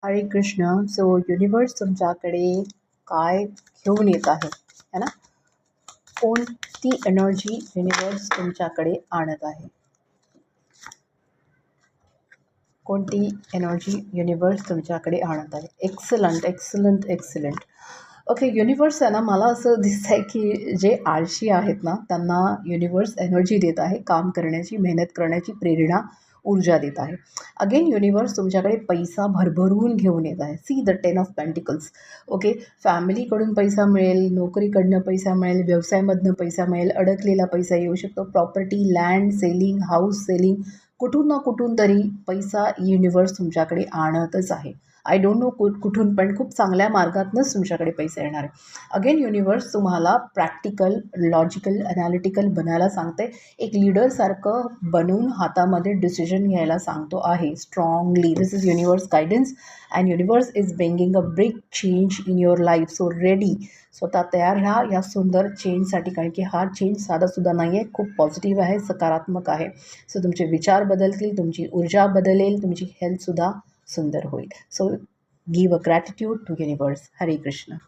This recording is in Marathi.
हरे कृष्ण. सो युनिवर्स तुमच्याकडे काय घेऊन येत आहे है ना? कोणती एनर्जी युनिवर्स तुमच्याकडे आणत आहे? कोणती एनर्जी युनिवर्स तुमच्याकडे आणत आहे? Excellent excellent excellent. Okay, universe आहे ना, मला असं दिसतं आहे की जे आळशी आहेत ना त्यांना युनिवर्स एनर्जी देत आहे, काम करण्याची, मेहनत करण्याची प्रेरणा, ऊर्जा देत आहे. अगेन युनिवर्स तुमच्याकडे पैसा भरभरून घेऊन येत आहे. See the 10 of pentacles. Okay, फॅमिलीकडून पैसा मिळेल, नोकरीकडनं पैसा मिळेल, व्यवसायामधनं पैसा मिळेल, अडकलेला पैसा येऊ शकतो, property, land selling, house selling, कुठून ना कुठून तरी पैसा युनिवर्स तुमच्याकडे आणतच आहे. आय डोंट नो कुठून, पण खूप चांगल्या मार्गातूनच तुमच्याकडे पैसा येणार आहे. अगेन युनिवर्स तुम्हाला प्रॅक्टिकल, लॉजिकल, ॲनालिटिकल बनायला सांगते. एक लीडरसारखं बनवून हातामध्ये डिसिजन घ्यायला सांगतो आहे strongly. This is universe guidance and universe is bringing a big change in your life. So ready, स्वतः तयार राहा या सुंदर चेंजसाठी, कारण की हा चेंज साधासुद्धा नाही आहे, खूप पॉझिटिव्ह आहे, सकारात्मक आहे. सो तुमचे विचार बदलतील, तुमची ऊर्जा बदलेल, तुमची हेल्थसुद्धा सुंदर होईल. So give a gratitude to universe. Hare Krishna.